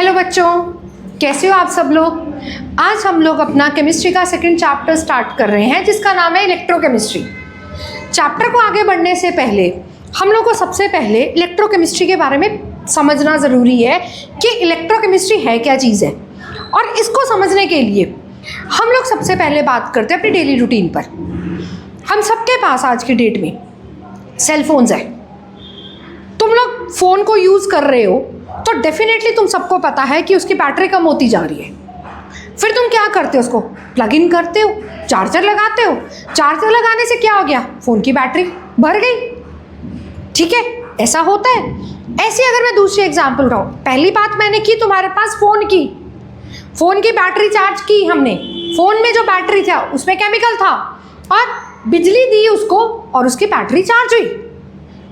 Hello बच्चों, कैसे हो आप सब लोग। आज हम लोग अपना केमिस्ट्री का सेकंड चैप्टर स्टार्ट कर रहे हैं जिसका नाम है इलेक्ट्रोकेमिस्ट्री। चैप्टर को आगे बढ़ने से पहले हम लोग को सबसे पहले इलेक्ट्रोकेमिस्ट्री के बारे में समझना ज़रूरी है कि इलेक्ट्रोकेमिस्ट्री है क्या चीज़ है। और इसको समझने के लिए हम लोग सबसे पहले बात करते हैं अपनी डेली रूटीन पर। हम सबके पास आज की डेट में सेल फोन्स है। तुम लोग फ़ोन को यूज़ कर रहे हो तो डेफिनेटली तुम सबको पता है कि उसकी बैटरी कम होती जा रही है। फिर तुम क्या करते हो, उसको प्लग इन करते हो, चार्जर लगाते हो। चार्जर लगाने से क्या हो गया, फ़ोन की बैटरी भर गई। ठीक है, ऐसा होता है। ऐसे अगर मैं दूसरी एग्जांपल उठाऊँ, पहली बात मैंने की तुम्हारे पास फ़ोन की बैटरी चार्ज की हमने। फ़ोन में जो बैटरी था उसमें केमिकल था और बिजली दी उसको और उसकी बैटरी चार्ज हुई।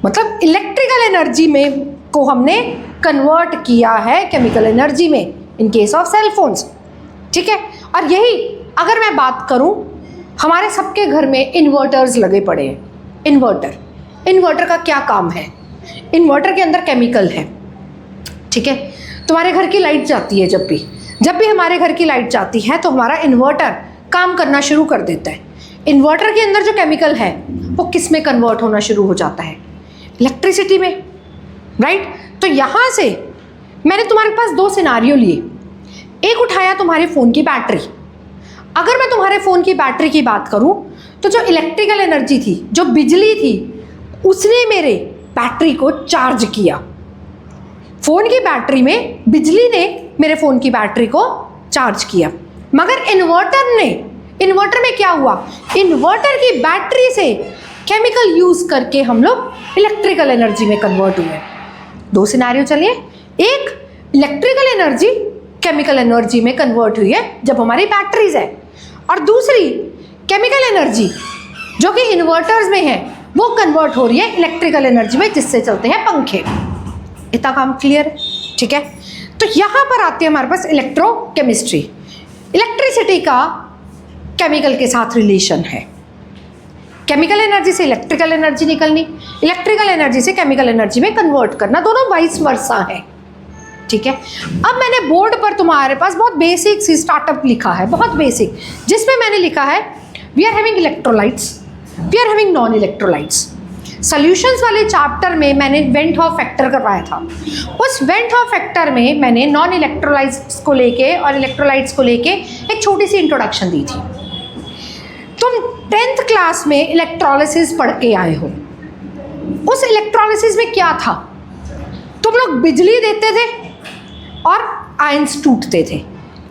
मतलब इलेक्ट्रिकल एनर्जी में को हमने कन्वर्ट किया है केमिकल एनर्जी में in case of cell phones. ठीक है, और यही अगर मैं बात करूं, हमारे सबके घर में इन्वर्टर्स लगे पड़े हैं। इन्वर्टर का क्या काम है, इन्वर्टर के अंदर केमिकल है। ठीक है, तुम्हारे घर की लाइट जाती है, जब भी हमारे घर की लाइट जाती है तो हमारा इन्वर्टर काम करना शुरू कर देता है। इन्वर्टर के अंदर जो केमिकल है वो किस में कन्वर्ट होना शुरू हो जाता है, इलेक्ट्रिसिटी में, राइट। तो यहाँ से मैंने तुम्हारे पास दो सिनारियो लिए। एक उठाया तुम्हारे फ़ोन की बैटरी। अगर मैं तुम्हारे फ़ोन की बैटरी की बात करूँ तो जो इलेक्ट्रिकल एनर्जी थी, जो बिजली थी, उसने मेरे बैटरी को चार्ज किया। फ़ोन की बैटरी में बिजली ने मेरे फ़ोन की बैटरी को चार्ज किया। मगर इन्वर्टर में क्या हुआ, इन्वर्टर की बैटरी से केमिकल यूज़ करके हम लोग इलेक्ट्रिकल एनर्जी में कन्वर्ट हुए। दो सिनारियो चलिए। एक, इलेक्ट्रिकल एनर्जी केमिकल एनर्जी में कन्वर्ट हुई है जब हमारी बैटरीज है, और दूसरी केमिकल एनर्जी जो कि इन्वर्टर्स में है वो कन्वर्ट हो रही है इलेक्ट्रिकल एनर्जी में, जिससे चलते हैं पंखे। इतना काम क्लियर है। ठीक है, तो यहाँ पर आती है हमारे पास इलेक्ट्रोकेमिस्ट्री। इलेक्ट्रिसिटी का केमिकल के साथ रिलेशन है। केमिकल एनर्जी से इलेक्ट्रिकल एनर्जी निकलनी, इलेक्ट्रिकल एनर्जी से केमिकल एनर्जी में कन्वर्ट करना, दोनों वाइस वर्सा है। ठीक है, अब मैंने बोर्ड पर तुम्हारे पास बहुत बेसिक सी स्टार्टअप लिखा है, बहुत बेसिक, जिसमें मैंने लिखा है we are having electrolytes, we are having non electrolytes. Solutions वाले चैप्टर में मैंने वेंट हॉफ फैक्टर करवाया था। उस वेंट हॉफ फैक्टर में मैंने नॉन इलेक्ट्रोलाइट्स को लेके और इलेक्ट्रोलाइट्स को लेके एक छोटी सी इंट्रोडक्शन दी थी। तुम 10th क्लास में इलेक्ट्रोलिसिस पढ़ के आए हो। उस इलेक्ट्रोलिसिस में क्या था, तुम लोग बिजली देते थे और आयंस टूटते थे।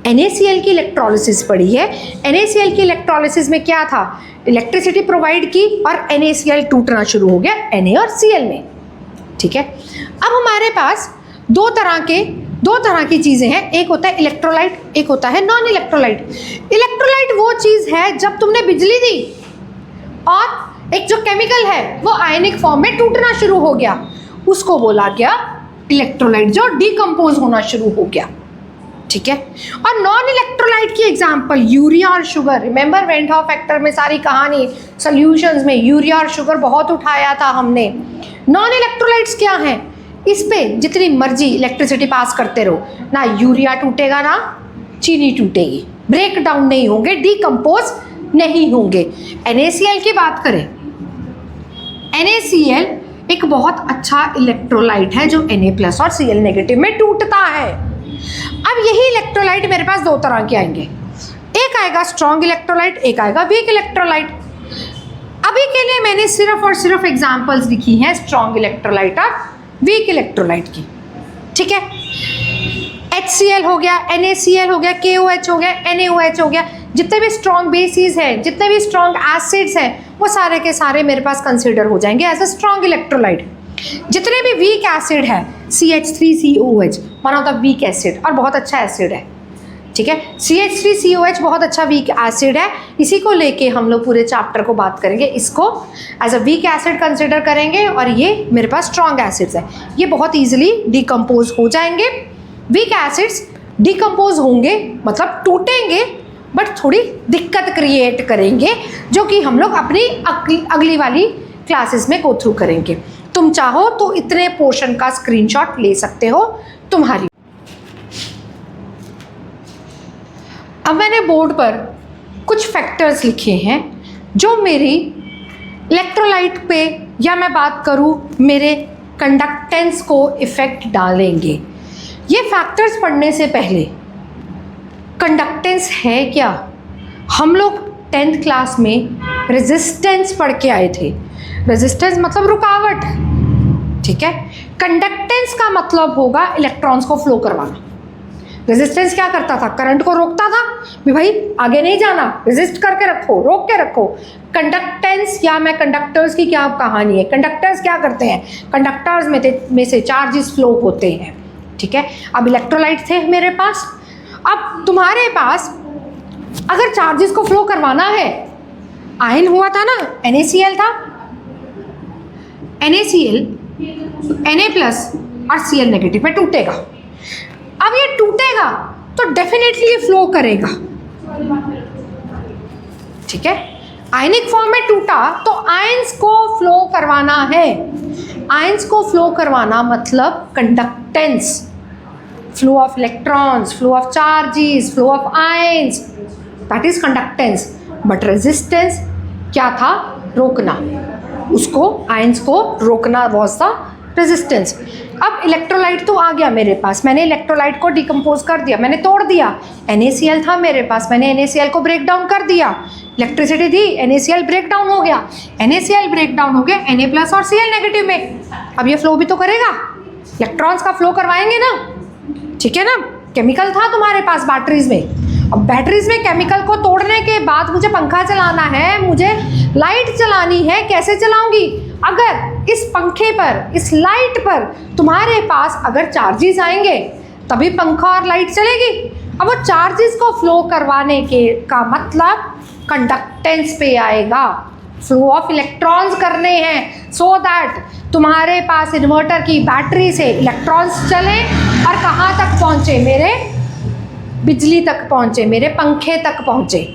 NaCl की इलेक्ट्रोलिसिस पढ़ी है। NaCl की इलेक्ट्रोलिसिस में क्या था, इलेक्ट्रिसिटी प्रोवाइड की और NaCl टूटना शुरू हो गया Na और Cl में। ठीक है, अब हमारे पास दो तरह की चीज़ें हैं। एक होता है इलेक्ट्रोलाइट, एक होता है नॉन इलेक्ट्रोलाइट। इलेक्ट्रोलाइट वो चीज़ है जब तुमने बिजली दी और एक जो केमिकल है वो आयनिक फॉर्म में टूटना शुरू हो गया, उसको बोला गया इलेक्ट्रोलाइट, जो डिकम्पोज होना शुरू हो गया। ठीक है, और नॉन इलेक्ट्रोलाइट की एग्जांपल यूरिया और sugar. Remember went half factor में सारी कहानी, सॉल्यूशंस में यूरिया और शुगर बहुत उठाया था हमने। नॉन इलेक्ट्रोलाइट्स क्या हैं, इस पे जितनी मर्जी इलेक्ट्रिसिटी पास करते रहो, ना यूरिया टूटेगा ना चीनी टूटेगी, ब्रेक डाउन नहीं होंगे, डिकम्पोज नहीं होंगे। NaCl की बात करें, NaCl एक बहुत अच्छा इलेक्ट्रोलाइट है जो Na+ और Cl नेगेटिव में टूटता है। अब यही इलेक्ट्रोलाइट मेरे पास दो तरह के आएंगे, एक आएगा स्ट्रॉन्ग इलेक्ट्रोलाइट, एक आएगा वीक इलेक्ट्रोलाइट। अभी के लिए मैंने सिर्फ और सिर्फ एग्जाम्पल्स लिखी हैं स्ट्रॉन्ग इलेक्ट्रोलाइट और वीक इलेक्ट्रोलाइट की। ठीक है, HCl हो गया, NaCl हो गया, KOH हो गया, NaOH हो गया, जितने भी स्ट्रॉन्ग बेसिस हैं, जितने भी स्ट्रॉन्ग एसिड्स हैं, वो सारे के सारे मेरे पास कंसिडर हो जाएंगे एज अ स्ट्रॉन्ग इलेक्ट्रोलाइट। जितने भी वीक एसिड है, CH3COH one of the weak acid और बहुत अच्छा एसिड है। ठीक है, CH3COH बहुत अच्छा वीक एसिड है, इसी को लेके हम लोग पूरे चैप्टर को बात करेंगे, इसको as a weak acid consider करेंगे, और ये मेरे पास स्ट्रॉन्ग एसिड्स है, ये बहुत ईजिली डिकम्पोज हो जाएंगे। वीक एसिड्स डिकम्पोज होंगे मतलब टूटेंगे, बट थोड़ी दिक्कत क्रिएट करेंगे, जो कि हम लोग अपनी अगली वाली क्लासेस में गो थ्रू करेंगे। तुम चाहो तो इतने पोर्शन का स्क्रीनशॉट ले सकते हो तुम्हारी। अब मैंने बोर्ड पर कुछ फैक्टर्स लिखे हैं जो मेरी इलेक्ट्रोलाइट पे, या मैं बात करूँ मेरे कंडक्टेंस को इफ़ेक्ट डालेंगे। ये फैक्टर्स पढ़ने से पहले कंडक्टेंस है क्या, हम लोग 10th क्लास में रेजिस्टेंस पढ़ के आए थे। रेजिस्टेंस मतलब रुकावट, ठीक है। कंडक्टेंस का मतलब होगा इलेक्ट्रॉन्स को फ्लो करवाना। रेजिस्टेंस क्या करता था, करंट को रोकता था भी भाई आगे नहीं जाना, रेजिस्ट करके रखो, रोक के रखो। कंडक्टेंस या मैं कंडक्टर्स की क्या कहानी है, कंडक्टर्स क्या करते हैं, कंडक्टर्स में से चार्जेस फ्लो होते हैं, ठीक है। अब इलेक्ट्रोलाइट थे मेरे पास, अब तुम्हारे पास अगर चार्जेस को फ्लो करवाना है, आयन हुआ था ना, NaCl था, NaCl Na+ और Cl नेगेटिव में टूटेगा। अब ये टूटेगा तो डेफिनेटली ये फ्लो करेगा, ठीक है। आयनिक फॉर्म में टूटा तो आयंस को फ्लो करवाना है। आयंस को फ्लो करवाना मतलब conductance, flow of electrons, flow of charges, flow of ions, that is conductance. But resistance क्या था, रोकना, उसको आयंस को रोकना वाज द रेजिस्टेंस। अब इलेक्ट्रोलाइट तो आ गया मेरे पास, मैंने इलेक्ट्रोलाइट को डिकम्पोज कर दिया, मैंने तोड़ दिया। NaCl था मेरे पास, मैंने NaCl को ब्रेक डाउन कर दिया, इलेक्ट्रिसिटी दी, NaCl ब्रेक डाउन हो गया। NaCl ब्रेक डाउन हो गया Na+ और Cl नेगेटिव में। अब ये फ्लो भी तो करेगा, इलेक्ट्रॉन्स का फ्लो करवाएंगे ना, ठीक है ना। केमिकल था तुम्हारे पास बैटरीज में, अब बैटरीज में केमिकल को तोड़ने के बाद मुझे पंखा चलाना है, मुझे लाइट चलानी है, कैसे चलाऊंगी? अगर इस पंखे पर, इस लाइट पर तुम्हारे पास अगर चार्जेस आएंगे तभी पंखा और लाइट चलेगी। अब वो चार्जेस को फ्लो करवाने के का मतलब कंडक्टेंस पे आएगा, फ्लो ऑफ इलेक्ट्रॉन्स करने हैं, सो दैट तुम्हारे पास इन्वर्टर की बैटरी से इलेक्ट्रॉन्स चले और कहाँ तक पहुँचे, मेरे बिजली तक पहुँचे, मेरे पंखे तक पहुँचे,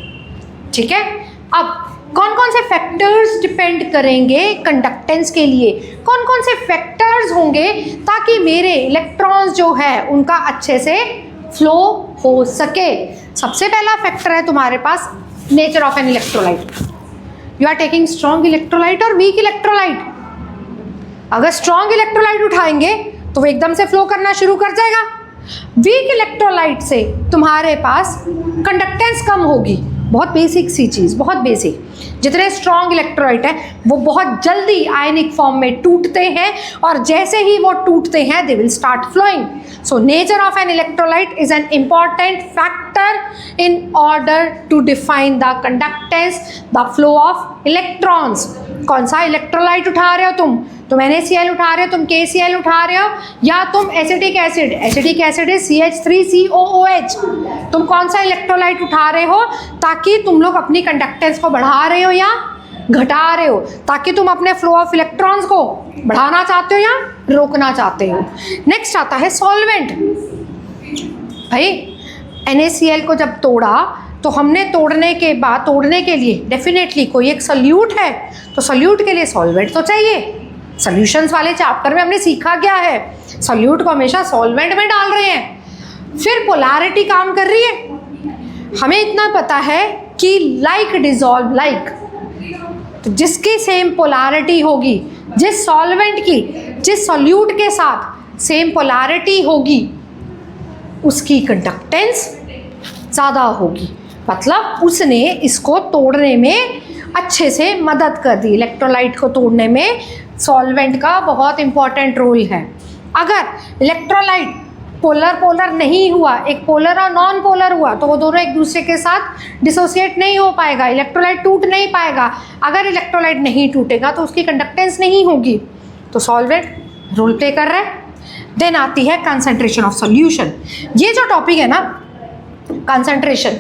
ठीक है। अब कौन कौन से फैक्टर्स डिपेंड करेंगे कंडक्टेंस के लिए, कौन कौन से फैक्टर्स होंगे ताकि मेरे इलेक्ट्रॉन्स जो है उनका अच्छे से फ्लो हो सके। सबसे पहला फैक्टर है तुम्हारे पास nature of an electrolyte. You are taking strong electrolyte और वीक इलेक्ट्रोलाइट। अगर स्ट्रॉन्ग इलेक्ट्रोलाइट उठाएंगे तो वो एकदम से फ्लो करना शुरू कर जाएगा। वीक इलेक्ट्रोलाइट से तुम्हारे पास कंडक्टेंस कम होगी। बहुत बेसिक सी चीज़, बहुत बेसिक। जितने स्ट्रॉन्ग इलेक्ट्रोलाइट है वो बहुत जल्दी आयनिक फॉर्म में टूटते हैं और जैसे ही वो टूटते हैं they will start flowing. So nature of an electrolyte is an important factor in order to define the conductance, the flow of electrons. कौन सा इलेक्ट्रोलाइट उठा रहे हो तुम NaCl उठा रहे हो, तुम KCl उठा रहे हो, या तुम एसिटिक एसिड, एसिटिक एसिड है CH3COOH, तुम कौन सा इलेक्ट्रोलाइट उठा रहे हो ताकि तुम लोग अपनी कंडक्टेंस को बढ़ा रहे हो या घटा रहे हो, ताकि तुम अपने फ्लो ऑफ इलेक्ट्रॉन्स को बढ़ाना चाहते हो या रोकना चाहते हो। नेक्स्ट आता है सॉल्वेंट। भाई NaCl को जब तोड़ा तो हमने तोड़ने के बाद, तोड़ने के लिए डेफिनेटली कोई एक सल्यूट है, तो सल्यूट के लिए सॉल्वेंट तो चाहिए। सॉल्यूशंस वाले चैप्टर में हमने सीखा क्या है, सॉल्यूट को हमेशा सॉल्वेंट में डाल रहे हैं। फिर पोलैरिटी काम कर रही है। हमें इतना पता है कि लाइक डिसॉल्व लाइक, तो जिसकी सेम पोलैरिटी होगी, जिस सॉल्वेंट की, जिस सॉल्यूट के साथ सेम पोलैरिटी होगी उसकी कंडक्टेंस ज़्यादा होगी। मतलब उसने इसको तोड़ने में अच्छे से मदद कर दी। इलेक्ट्रोलाइट को तोड़ने में सॉल्वेंट का बहुत इंपॉर्टेंट रोल है। अगर इलेक्ट्रोलाइट पोलर पोलर नहीं हुआ, एक पोलर और नॉन पोलर हुआ, तो वो दोनों एक दूसरे के साथ डिसोसिएट नहीं हो पाएगा, इलेक्ट्रोलाइट टूट नहीं पाएगा। अगर इलेक्ट्रोलाइट नहीं टूटेगा तो उसकी कंडक्टेंस नहीं होगी। तो सॉल्वेंट रोल प्ले कर रहा है। देन आती है कंसंट्रेशन ऑफ सॉल्यूशन। ये जो टॉपिक है ना कंसंट्रेशन,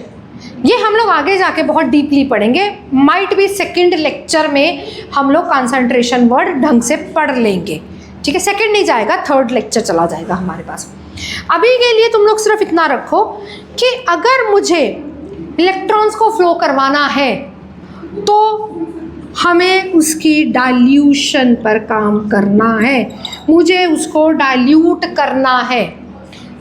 ये हम लोग आगे जाके बहुत डीपली पढ़ेंगे। माइट भी सेकंड लेक्चर में हम लोग कंसंट्रेशन वर्ड ढंग से पढ़ लेंगे, ठीक है। सेकंड नहीं जाएगा, थर्ड लेक्चर चला जाएगा हमारे पास। अभी के लिए तुम लोग सिर्फ इतना रखो कि अगर मुझे इलेक्ट्रॉन्स को फ्लो करवाना है तो हमें उसकी डाइल्यूशन पर काम करना है, मुझे उसको डाइल्यूट करना है।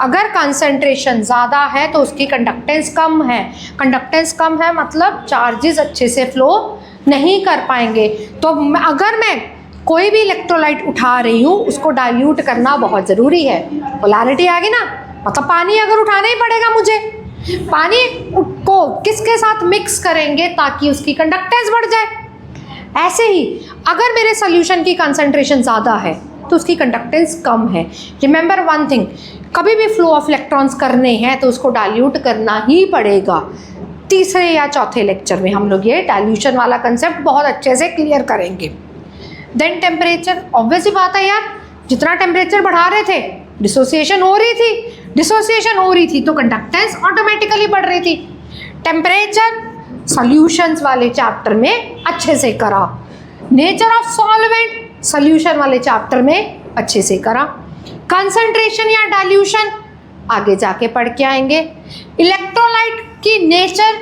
अगर कंसंट्रेशन ज़्यादा है तो उसकी कंडक्टेंस कम है। कंडक्टेंस कम है मतलब चार्जेस अच्छे से फ्लो नहीं कर पाएंगे। तो अगर मैं कोई भी इलेक्ट्रोलाइट उठा रही हूँ उसको डाइल्यूट करना बहुत ज़रूरी है। पोलैरिटी आ गई ना, मतलब पानी अगर उठाना ही पड़ेगा मुझे, पानी को किसके साथ मिक्स करेंगे ताकि उसकी कंडक्टेंस बढ़ जाए। ऐसे ही अगर मेरे सोल्यूशन की कंसंट्रेशन ज़्यादा है तो उसकी कंडक्टेंस कम है। रिमेंबर वन थिंग, कभी भी फ्लो ऑफ इलेक्ट्रॉन्स करने हैं तो उसको डाइल्यूट करना ही पड़ेगा। तीसरे या चौथे लेक्चर में हम लोग ये डाइल्यूशन वाला कंसेप्ट बहुत अच्छे से क्लियर करेंगे। देन टेम्परेचर, ऑब्वियस ही बात है यार, जितना टेम्परेचर बढ़ा रहे थे डिसोसिएशन हो रही थी तो कंडक्टेंस ऑटोमेटिकली बढ़ रही थी। टेम्परेचर सॉल्यूशंस वाले चैप्टर में अच्छे से करा, नेचर ऑफ सॉल्वेंट सॉल्यूशन वाले चैप्टर में अच्छे से करा, कंसंट्रेशन या डाइल्यूशन आगे जाके पढ़ के आएंगे। इलेक्ट्रोलाइट की नेचर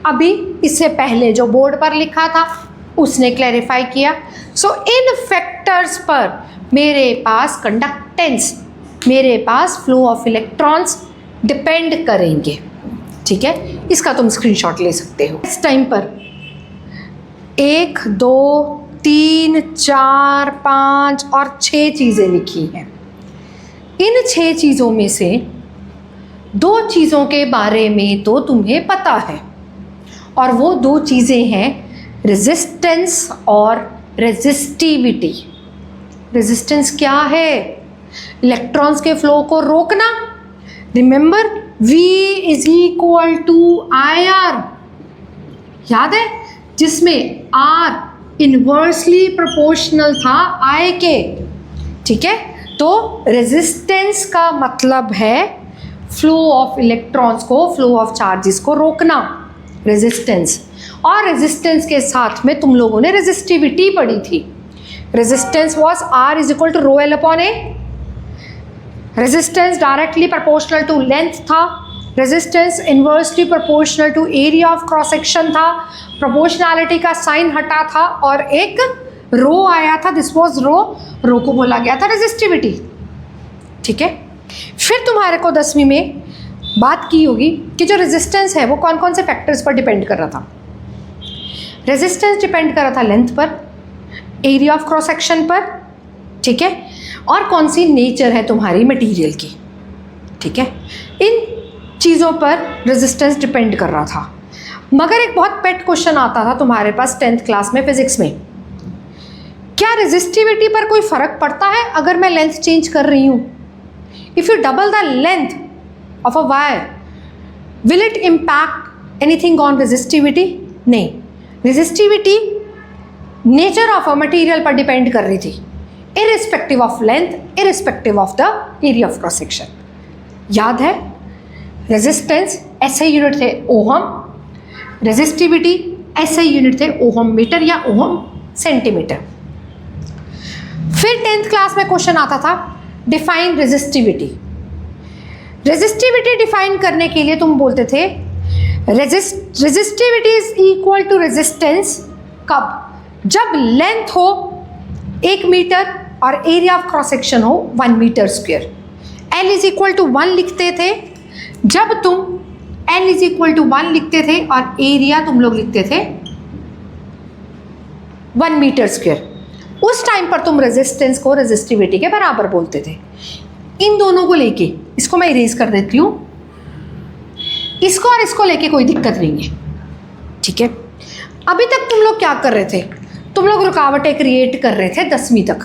अभी इससे पहले जो बोर्ड पर लिखा था उसने क्लैरिफाई किया। सो इन फैक्टर्स पर मेरे पास कंडक्टेंस, मेरे पास फ्लो ऑफ इलेक्ट्रॉन्स डिपेंड करेंगे। ठीक है, इसका तुम स्क्रीनशॉट ले सकते हो। इस टाइम पर 1, 2, 3, 4, 5 और 6 चीज़ें लिखी हैं। इन 6 चीज़ों में से 2 चीज़ों के बारे में तो तुम्हें पता है, और वो 2 चीज़ें हैं रेजिस्टेंस और रेजिस्टिविटी। रेजिस्टेंस क्या है? इलेक्ट्रॉन्स के फ्लो को रोकना। Remember V is equal to IR, याद है, जिसमें R इन्वर्सली प्रोपोर्शनल था I के। ठीक है, तो रेजिस्टेंस का मतलब है फ्लो ऑफ इलेक्ट्रॉन्स को, फ्लो ऑफ चार्जेस को रोकना, रेजिस्टेंस। और रेजिस्टेंस के साथ में तुम लोगों ने रेजिस्टिविटी पढ़ी थी। Resistance was R is equal to rho L upon A। Resistance directly proportional to length था, resistance inversely proportional to area of cross section था, प्रोपोर्शनैलिटी का साइन हटा था और एक रो आया था, दिस वाज रो को बोला गया था रेजिस्टिविटी। ठीक है, फिर तुम्हारे को 10वीं में बात की होगी कि जो रेजिस्टेंस है वो कौन कौन से फैक्टर्स पर डिपेंड कर रहा था। रेजिस्टेंस डिपेंड कर रहा था लेंथ पर, एरिया ऑफ क्रॉस सेक्शन पर, ठीक है, और कौन सी नेचर है तुम्हारी मटेरियल की। ठीक है, इन चीज़ों पर रेजिस्टेंस डिपेंड कर रहा था। मगर एक बहुत पेट क्वेश्चन आता था तुम्हारे पास 10th क्लास में फिजिक्स में, क्या रेजिस्टिविटी पर कोई फ़र्क पड़ता है अगर मैं लेंथ चेंज कर रही हूँ? If you double the length of a wire will it impact anything on resistivity? नहीं, resistivity nature of a material पर डिपेंड कर रही थी, irrespective of length, irrespective of the area of cross section. याद है, रेजिस्टेंस ऐसे unit थे ohm, resistivity ऐसे यूनिट थे ओहम मीटर या ओहम सेंटीमीटर। फिर 10th क्लास में क्वेश्चन आता था डिफाइन रेजिस्टिविटी। रेजिस्टिविटी डिफाइन करने के लिए तुम बोलते थे resistivity is equal to resistance कब? जब लेंथ हो 1 मीटर और एरिया ऑफ क्रॉस सेक्शन हो 1 metre square. L is equal to 1 लिखते थे जब तुम L इज इक्वल टू 1 लिखते थे और एरिया तुम लोग लिखते थे 1 मीटर स्क्वायर। उस टाइम पर तुम रेजिस्टेंस को रेजिस्टिविटी के बराबर बोलते थे। इन दोनों को लेके, इसको मैं इरेज कर देती हूँ, इसको और इसको लेके कोई दिक्कत नहीं है। ठीक है, अभी तक तुम लोग क्या कर रहे थे? तुम लोग रुकावटें क्रिएट कर रहे थे 10वीं तक।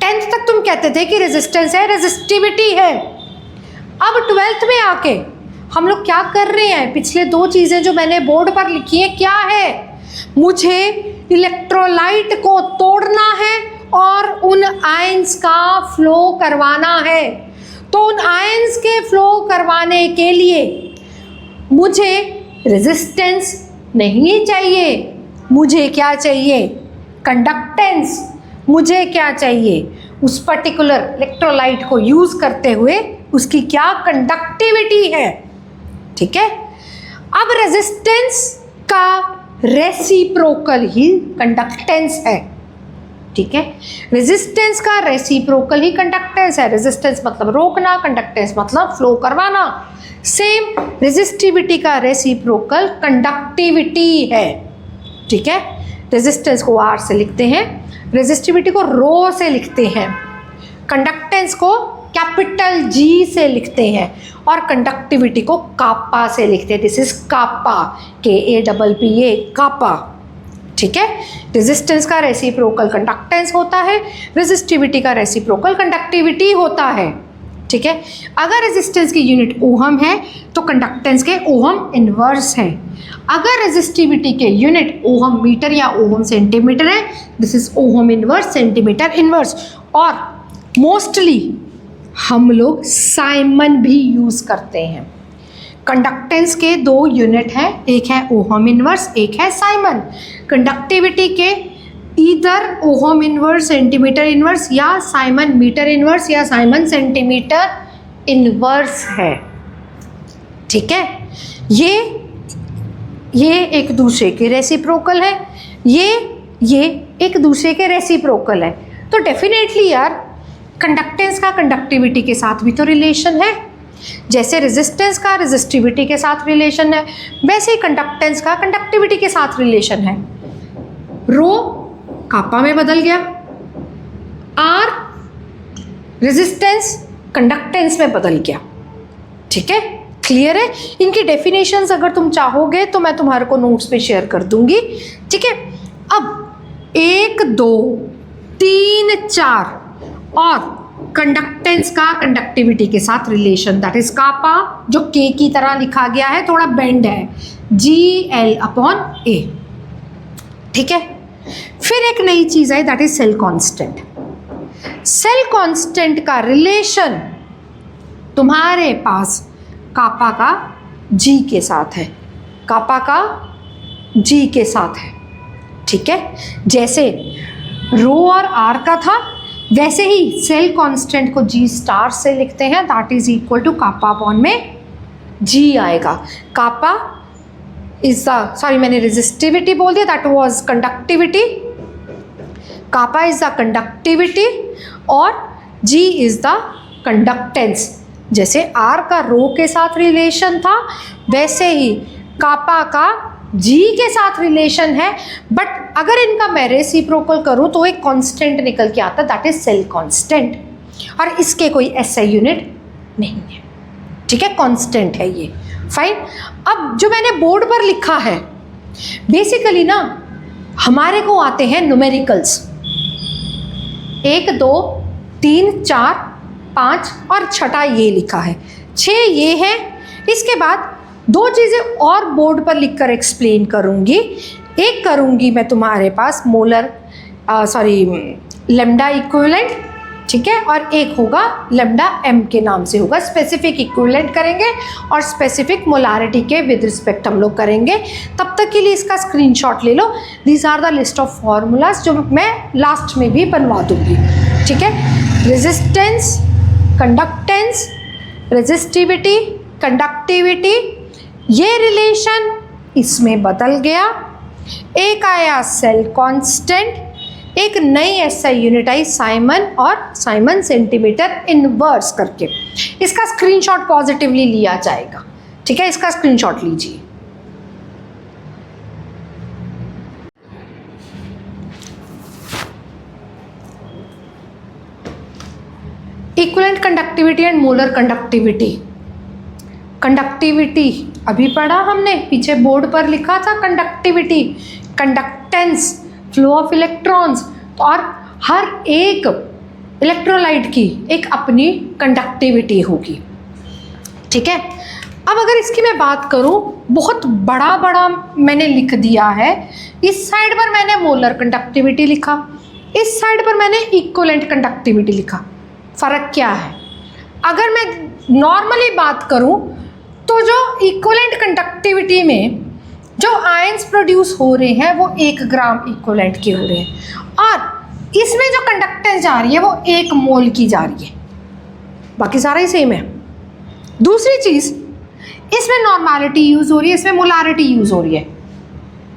10th तक तुम कहते थे कि रेजिस्टेंस है, रेजिस्टिविटी है। अब 12th में आके हम लोग क्या कर रहे हैं? पिछले 2 चीज़ें जो मैंने बोर्ड पर लिखी हैं क्या है? मुझे इलेक्ट्रोलाइट को तोड़ना है और उन आयंस का फ्लो करवाना है। तो उन आयंस के फ्लो करवाने के लिए मुझे रेजिस्टेंस नहीं चाहिए, मुझे क्या चाहिए? कंडक्टेंस। मुझे क्या चाहिए? उस पर्टिकुलर इलेक्ट्रोलाइट को यूज़ करते हुए उसकी क्या कंडक्टिविटी है। ठीक है, अब रेजिस्टेंस का रेसिप्रोकल ही कंडक्टेंस है। ठीक है। रेजिस्टेंस का रेसिप्रोकल ही कंडक्टेंस है। रेजिस्टेंस मतलब रोकना, कंडक्टेंस मतलब फ्लो करवाना। सेम रेजिस्टिविटी का रेसिप्रोकल कंडक्टिविटी है, ठीक है। रेजिस्टेंस को R से लिखते हैं, रेजिस्टिविटी को रो से लिखते हैं, कंडक्टेंस को कैपिटल G से लिखते हैं और कंडक्टिविटी को कापा से लिखते हैं। दिस इज कापा, KAPPA, कापा, ठीक है। रेजिस्टेंस का रेसिप्रोकल कंडक्टेंस होता है, रेजिस्टिविटी का रेसिप्रोकल कंडक्टिविटी होता है, ठीक है। अगर रेजिस्टेंस की यूनिट ओहम है तो कंडक्टेंस के ओहम इनवर्स है। अगर रेजिस्टिविटी के यूनिट ओहम मीटर या ओहम सेंटीमीटर है, this is ohm inverse, centimetre inverse. और मोस्टली हम लोग साइमन भी यूज करते हैं। कंडक्टेंस के दो यूनिट हैं, एक है ओहम इनवर्स, एक है साइमन। कंडक्टिविटी के either ohm inverse, centimetre inverse, या साइमन मीटर इनवर्स, या साइमन सेंटीमीटर इनवर्स है, ठीक है। ये एक दूसरे के रेसिप्रोकल है, ये एक दूसरे के रेसिप्रोकल है। तो डेफिनेटली यार कंडक्टेंस का कंडक्टिविटी के साथ भी तो रिलेशन है। जैसे रेजिस्टेंस का रेजिस्टिविटी के साथ रिलेशन है, वैसे ही कंडक्टेंस का कंडक्टिविटी के साथ रिलेशन है। रो कापा में बदल गया, R रेजिस्टेंस कंडक्टेंस में बदल गया, ठीक है। क्लियर है? इनकी डेफिनेशंस अगर तुम चाहोगे तो मैं तुम्हारे को नोट्स पे शेयर कर दूंगी, ठीक है। अब 1, 2, 3, 4 और कंडक्टेंस का कंडक्टिविटी के साथ रिलेशन, दैट इज कापा, जो K की तरह लिखा गया है, थोड़ा बेंड है, GL/A, ठीक है। फिर एक नई चीज है, that is cell constant. Cell constant का रिलेशन तुम्हारे पास कापा का G के साथ है, कापा का G के साथ है, ठीक है। जैसे रो और R का था, वैसे ही सेल कांस्टेंट को G स्टार से लिखते हैं, that is equal to kappa upon में G आएगा। कापा इज द, सॉरी मैंने रेजिस्टिविटी बोल दिया, that was conductivity. Kappa is the conductivity और G इज द कंडक्टेंस। जैसे R का रो के साथ रिलेशन था, वैसे ही कापा का G के साथ रिलेशन है। बट अगर इनका मैं रेसिप्रोकल करूं तो एक कांस्टेंट निकल के आता है, दैट इज सेल कांस्टेंट, और इसके कोई SI यूनिट नहीं है, ठीक है, कांस्टेंट है ये, फाइन। अब जो मैंने बोर्ड पर लिखा है, बेसिकली ना हमारे को आते हैं न्यूमेरिकल्स, 1, 2, 3, 4, 5 और छठा ये लिखा है, 6 ये है। इसके बाद 2 चीज़ें और बोर्ड पर लिखकर एक्सप्लेन करूँगी। एक करूँगी मैं तुम्हारे पास मोलर लेमडा इक्विवेलेंट, ठीक है, और एक होगा लेमडा M के नाम से होगा, स्पेसिफिक इक्विवेलेंट करेंगे और स्पेसिफिक मोलारिटी के विद रिस्पेक्ट हम लोग करेंगे। तब तक के लिए इसका स्क्रीनशॉट ले लो। These are the list of formulas जो मैं लास्ट में भी बनवा दूँगी, ठीक है। रेजिस्टेंस, कंडक्टेंस, रेजिस्टिविटी, कंडक्टिविटी, ये रिलेशन इसमें बदल गया। एक आया सेल कांस्टेंट, एक नई SI यूनिट आई साइमन, और साइमन सेंटीमीटर इनवर्स करके। इसका स्क्रीनशॉट पॉजिटिवली लिया जाएगा, ठीक है, इसका स्क्रीनशॉट लीजिए। Equivalent conductivity and molar conductivity. Conductivity अभी पढ़ा हमने, पीछे बोर्ड पर लिखा था conductivity, conductance, flow of electrons, और हर एक इलेक्ट्रोलाइट की एक अपनी कंडक्टिविटी होगी, ठीक है। अब अगर इसकी मैं बात करूं, बहुत बड़ा बड़ा मैंने लिख दिया है। इस साइड पर मैंने मोलर कंडक्टिविटी लिखा, इस साइड पर मैंने इक्विवेलेंट कंडक्टिविटी लिखा। फ़र्क क्या है? अगर मैं नॉर्मली बात करूं तो जो इक्विवेलेंट कंडक्टिविटी में जो आयंस प्रोड्यूस हो रहे हैं वो 1 ग्राम इक्विवेलेंट के हो रहे हैं, और इसमें जो कंडक्टेंस जा रही है वो 1 मोल की जा रही है, बाकी सारा ही सेम है। दूसरी चीज़, इसमें नॉर्मलिटी यूज़ हो रही है, इसमें मोलारिटी यूज़ हो रही है।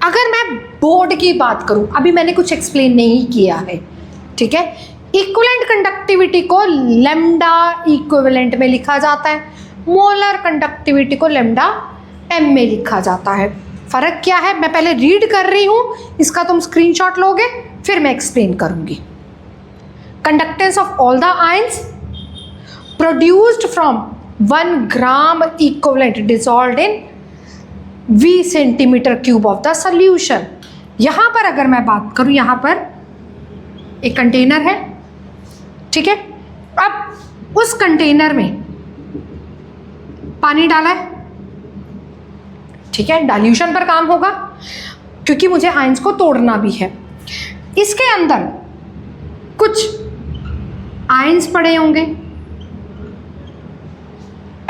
अगर मैं बोर्ड की बात करूं, अभी मैंने कुछ एक्सप्लेन नहीं किया है, ठीक है। इक्विवेलेंट कंडक्टिविटी को लैम्डा इक्विवेलेंट में लिखा जाता है, मोलर कंडक्टिविटी को लैम्डा एम में लिखा जाता है। फ़र्क क्या है मैं पहले रीड कर रही हूँ, इसका तुम स्क्रीनशॉट लोगे फिर मैं एक्सप्लेन करूँगी। Conductance of all the ions produced from 1 gram equivalent dissolved in V centimetre cube of the solution. यहाँ पर अगर मैं बात करूँ, यहाँ पर एक कंटेनर है, ठीक है। अब उस कंटेनर में पानी डाला है, ठीक है, डाइल्यूशन पर काम होगा क्योंकि मुझे आयंस को तोड़ना भी है। इसके अंदर कुछ आयंस पड़े होंगे,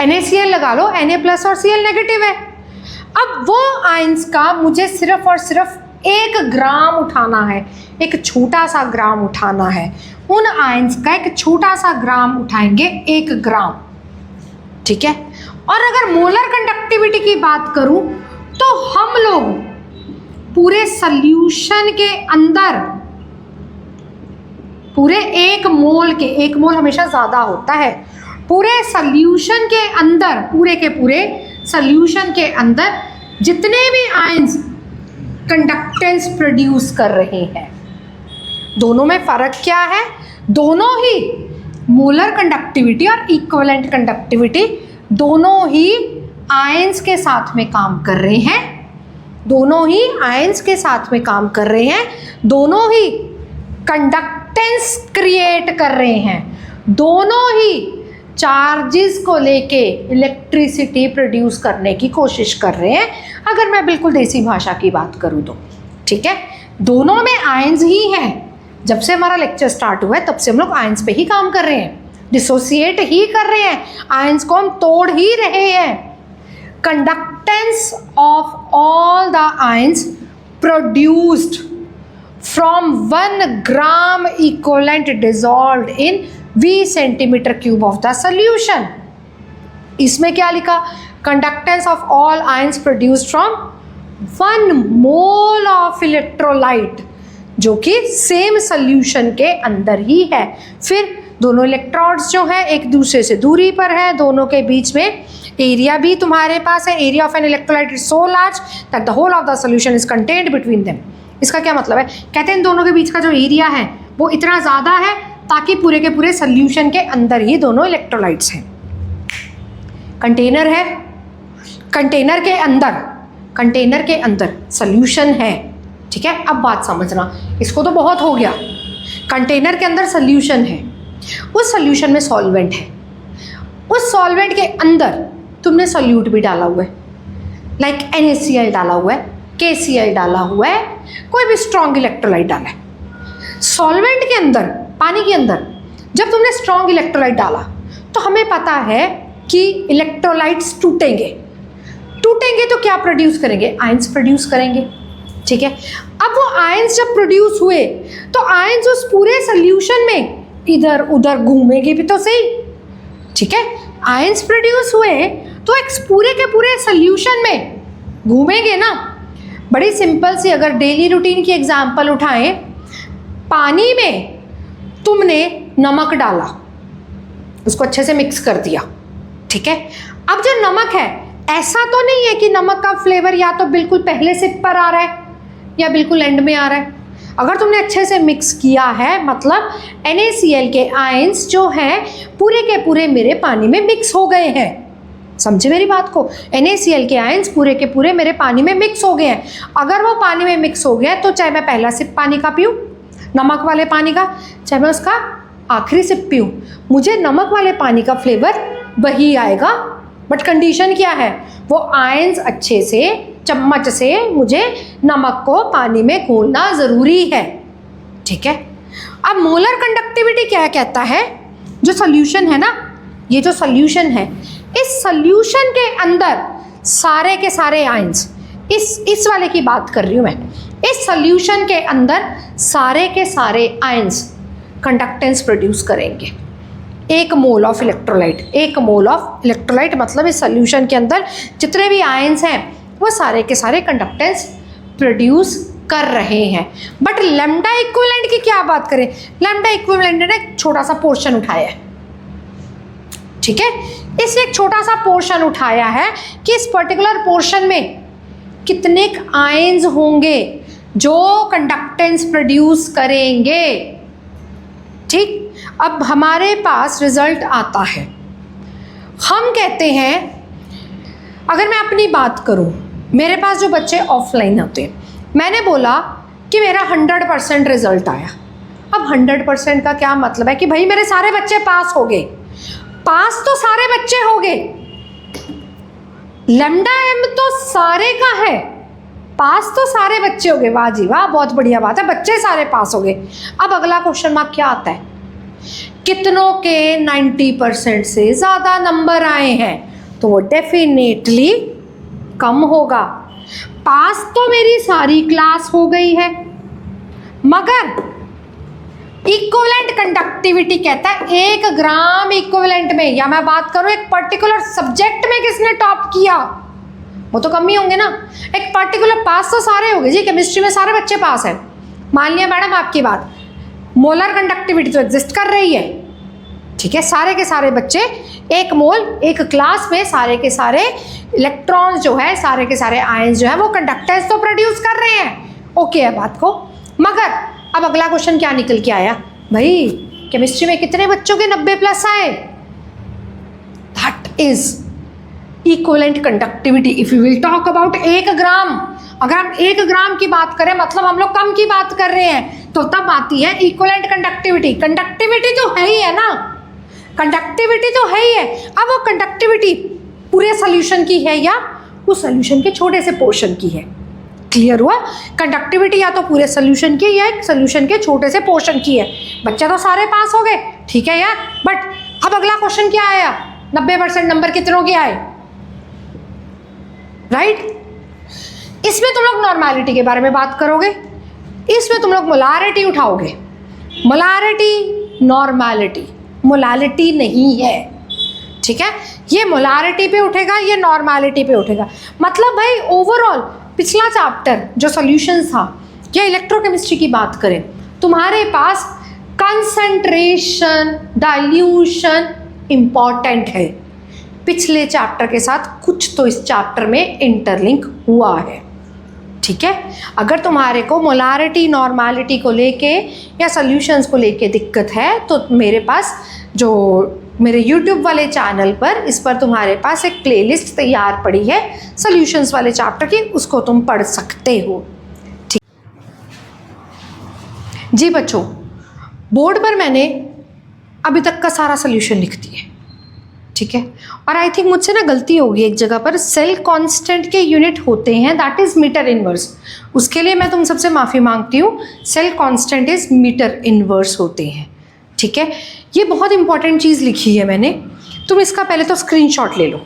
NaCl लगा लो, Na+ और Cl नेगेटिव है। अब वो आयंस का मुझे सिर्फ और सिर्फ 1 ग्राम उठाना है, एक छोटा सा ग्राम उठाना है। उन आयंस का एक छोटा सा ग्राम उठाएंगे, 1 ग्राम, ठीक है। और अगर मोलर कंडक्टिविटी की बात करूं तो हम लोग पूरे सॉल्यूशन के अंदर पूरे 1 मोल के, 1 मोल हमेशा ज़्यादा होता है, पूरे सॉल्यूशन के अंदर, पूरे के पूरे सॉल्यूशन के अंदर जितने भी आयंस कंडक्टेंस प्रोड्यूस कर रहे हैं, दोनों में फ़र्क क्या है? दोनों ही मोलर कंडक्टिविटी और इक्विवेलेंट कंडक्टिविटी दोनों ही आयंस के साथ में काम कर रहे हैं, दोनों ही आयंस के साथ में काम कर रहे हैं, दोनों ही कंडक्टेंस क्रिएट कर रहे हैं, दोनों ही चार्जेस को लेके इलेक्ट्रिसिटी प्रोड्यूस करने की कोशिश कर रहे हैं, अगर मैं बिल्कुल देसी भाषा की बात करूँ तो, ठीक है। दोनों में आयंस ही हैं। जब से हमारा लेक्चर स्टार्ट हुआ है तब से हम लोग आयंस पे ही काम कर रहे हैं, डिसोसिएट ही कर रहे हैं, आयंस को हम तोड़ ही रहे हैं। Conductance of all the ions produced from 1 gram equivalent dissolved in V centimetre cube of the solution. इसमें क्या लिखा? Conductance of all ions produced from 1 mole of electrolyte, जो कि सेम सॉल्यूशन के अंदर ही है। फिर दोनों इलेक्ट्रोड्स जो हैं एक दूसरे से दूरी पर है, दोनों के बीच में एरिया भी तुम्हारे पास है। Area of an electrolyte is so large that the whole of the solution is contained between them. इसका क्या मतलब है? कहते हैं दोनों के बीच का जो एरिया है वो इतना ज़्यादा है ताकि पूरे के पूरे सॉल्यूशन के अंदर ही दोनों इलेक्ट्रोलाइट्स हैं। कंटेनर है, कंटेनर के अंदर सॉल्यूशन है, ठीक है। अब बात समझना, इसको तो बहुत हो गया। कंटेनर के अंदर सॉल्यूशन है, उस सॉल्यूशन में सॉल्वेंट है, उस सॉल्वेंट के अंदर तुमने सॉल्यूट भी डाला हुआ है, लाइक NaCl डाला हुआ है, KCl डाला हुआ है, कोई भी स्ट्रॉन्ग इलेक्ट्रोलाइट डाला है। सॉल्वेंट के अंदर, पानी के अंदर जब तुमने स्ट्रॉन्ग इलेक्ट्रोलाइट डाला तो हमें पता है कि इलेक्ट्रोलाइट्स टूटेंगे तो क्या प्रोड्यूस करेंगे? आयंस प्रोड्यूस करेंगे, ठीक है। अब वो आयंस जब प्रोड्यूस हुए तो आयंस उस पूरे सॉल्यूशन में इधर उधर घूमेंगे भी तो सही, ठीक है। आयंस प्रोड्यूस हुए तो एक पूरे के पूरे सॉल्यूशन में घूमेंगे ना। बड़ी सिंपल सी अगर डेली रूटीन की एग्जांपल उठाएं, पानी में तुमने नमक डाला, उसको अच्छे से मिक्स कर दिया, ठीक है। अब जो नमक है, ऐसा तो नहीं है कि नमक का फ्लेवर या तो बिल्कुल पहले सिप पर आ रहा है या बिल्कुल एंड में आ रहा है। अगर तुमने अच्छे से मिक्स किया है मतलब NaCl के आयंस जो हैं पूरे के पूरे मेरे पानी में मिक्स हो गए हैं। समझे मेरी बात को? NaCl के आयंस पूरे के पूरे मेरे पानी में मिक्स हो गए हैं। अगर वो पानी में मिक्स हो गया तो चाहे मैं पहला सिप पानी का पीऊँ, नमक वाले पानी का, चाहे मैं उसका आखिरी सिप पीऊँ, मुझे नमक वाले पानी का फ्लेवर वही आएगा। बट कंडीशन क्या है? वो आयंस अच्छे से चम्मच से मुझे नमक को पानी में घोलना ज़रूरी है, ठीक है। अब मोलर कंडक्टिविटी क्या कहता है? जो सॉल्यूशन है ना, ये जो सॉल्यूशन है, इस सॉल्यूशन के अंदर सारे के सारे आयंस, इस वाले की बात कर रही हूँ मैं, इस सॉल्यूशन के अंदर सारे के सारे आयंस कंडक्टेंस प्रोड्यूस करेंगे। 1 mole of electrolyte, 1 mole of electrolyte मतलब इस सॉल्यूशन के अंदर जितने भी आयंस हैं वो सारे के सारे कंडक्टेंस प्रोड्यूस कर रहे हैं। बट लैम्डा इक्विवेलेंट की क्या बात करें, लैम्डा इक्विवेलेंट ने एक छोटा सा पोर्शन उठाया है, ठीक है, इसने एक छोटा सा पोर्शन उठाया है कि इस पर्टिकुलर पोर्शन में कितने आयंस होंगे जो कंडक्टेंस प्रोड्यूस करेंगे। ठीक, अब हमारे पास रिजल्ट आता है, हम कहते हैं, अगर मैं अपनी बात करूं, मेरे पास जो बच्चे ऑफलाइन होते हैं, मैंने बोला कि मेरा 100% रिजल्ट आया। अब 100% का क्या मतलब है कि भाई मेरे सारे बच्चे पास हो गए, पास तो सारे बच्चे हो गए, लैम्डा एम तो सारे का है, पास तो सारे बच्चे हो गए, वाह जी वाह, बहुत बढ़िया बात है, बच्चे सारे पास हो गए। अब अगला क्वेश्चन मार्क क्या आता है, कितनों के 90% से ज़्यादा नंबर आए हैं, तो वो डेफिनेटली कम होगा। पास तो मेरी सारी क्लास हो गई है, मगर इक्विवेलेंट कंडक्टिविटी कहता है 1 ग्राम इक्विवेलेंट में, या मैं बात करूं एक पर्टिकुलर सब्जेक्ट में किसने टॉप किया, वो तो कम ही होंगे ना। एक पर्टिकुलर, पास तो सारे हो गए जी, केमिस्ट्री में सारे बच्चे पास हैं, मान लिया मैडम आपकी बात, मोलर कंडक्टिविटी तो एग्जिस्ट कर रही है, ठीक है, सारे के सारे बच्चे 1 मोल एक क्लास में, सारे के सारे इलेक्ट्रॉन्स जो है, सारे के सारे आयंस जो है वो कंडक्टेंस तो प्रोड्यूस कर रहे हैं, ओके है बात को। मगर अब अगला क्वेश्चन क्या निकल के आया, भाई केमिस्ट्री में कितने बच्चों के 90+ आए, that is equivalent conductivity. If you will talk about 1 ग्राम, अगर हम 1 ग्राम की बात करें, मतलब हम लोग कम की बात कर रहे हैं, तो तब आती है इक्विवेलेंट कंडक्टिविटी। कंडक्टिविटी तो है ही है ना, कंडक्टिविटी तो है ही है। अब वो कंडक्टिविटी पूरे सोल्यूशन की है या उस सोल्यूशन के छोटे से पोर्शन की है, क्लियर हुआ। कंडक्टिविटी या तो पूरे सोल्यूशन की या एक सोल्यूशन के छोटे से पोर्शन की है। बच्चे तो सारे पास हो गए, ठीक है यार, बट अब अगला क्वेश्चन क्या आया, 90% नंबर कितनों के आए, राइट। इसमें तुम लोग नॉर्मेलिटी के बारे में बात करोगे, इसमें तुम लोग मोलारिटी उठाओगे, मोलारिटी नॉर्मेलिटी, मोलालिटी नहीं है, ठीक है, ये मोलारिटी पे उठेगा, ये नॉर्मेलिटी पे उठेगा। मतलब भाई ओवरऑल पिछला चैप्टर जो सॉल्यूशन था या इलेक्ट्रोकेमिस्ट्री की बात करें, तुम्हारे पास कंसंट्रेशन, डाइल्यूशन इंपॉर्टेंट है, पिछले चैप्टर के साथ कुछ तो इस चैप्टर में इंटरलिंक हुआ है, ठीक है। अगर तुम्हारे को मोलारिटी नॉर्मेलिटी को लेके या सॉल्यूशंस को लेके दिक्कत है, तो मेरे पास जो मेरे YouTube वाले चैनल पर, इस पर तुम्हारे पास एक प्लेलिस्ट तैयार पड़ी है सॉल्यूशंस वाले चैप्टर की, उसको तुम पढ़ सकते हो, ठीक। जी बच्चों, बोर्ड पर मैंने अभी तक का सारा सॉल्यूशन लिख दिया, ठीक है, और आई थिंक मुझसे ना गलती होगी एक जगह पर, सेल कांस्टेंट के यूनिट होते हैं, दैट इज़ मीटर इनवर्स, उसके लिए मैं तुम सबसे माफ़ी मांगती हूँ। Cell constant is metre inverse होते हैं, ठीक है। ये बहुत इंपॉर्टेंट चीज़ लिखी है मैंने, तुम इसका पहले तो स्क्रीनशॉट ले लो,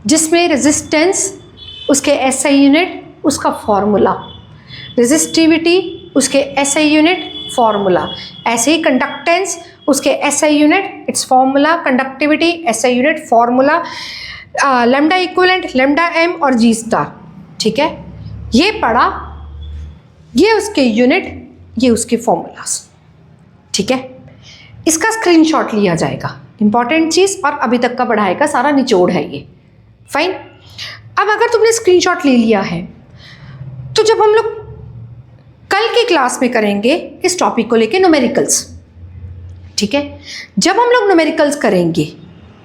जिसमें रेजिस्टेंस, उसके SI यूनिट, उसका फॉर्मूला, रेजिस्टिविटी, उसके SI यूनिट, फॉर्मूला, ऐसे ही कंडक्टेंस, उसके SI unit, its formula, conductivity, SI unit, formula, lambda equivalent, lambda M और G स्टार, ठीक है। ये पढ़ा, ये उसके यूनिट, ये उसके फॉर्मूलास, ठीक है। इसका स्क्रीनशॉट लिया जाएगा, इंपॉर्टेंट चीज़, और अभी तक का पढ़ाई का सारा निचोड़ है ये, फाइन। अब अगर तुमने स्क्रीनशॉट ले लिया है, तो जब हम लोग कल की क्लास में करेंगे इस टॉपिक को लेके न्यूमेरिकल्स, ठीक है, जब हम लोग न्यूमेरिकल्स करेंगे,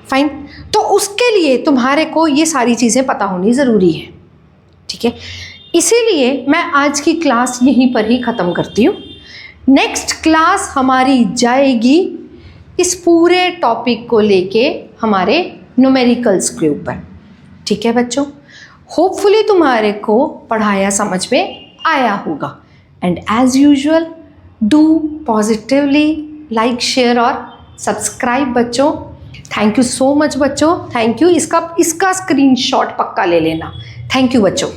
फाइन, तो उसके लिए तुम्हारे को ये सारी चीज़ें पता होनी ज़रूरी है, ठीक है। इसीलिए मैं आज की क्लास यहीं पर ही ख़त्म करती हूँ। नेक्स्ट क्लास हमारी जाएगी इस पूरे टॉपिक को लेके हमारे न्यूमेरिकल्स के ऊपर, ठीक है बच्चों। होपफुली तुम्हारे को पढ़ाया समझ में आया होगा, and as usual do positively like, share और सब्सक्राइब बच्चों। थैंक यू सो मच बच्चों, थैंक यू। इसका स्क्रीनशॉट पक्का ले लेना। थैंक यू बच्चों।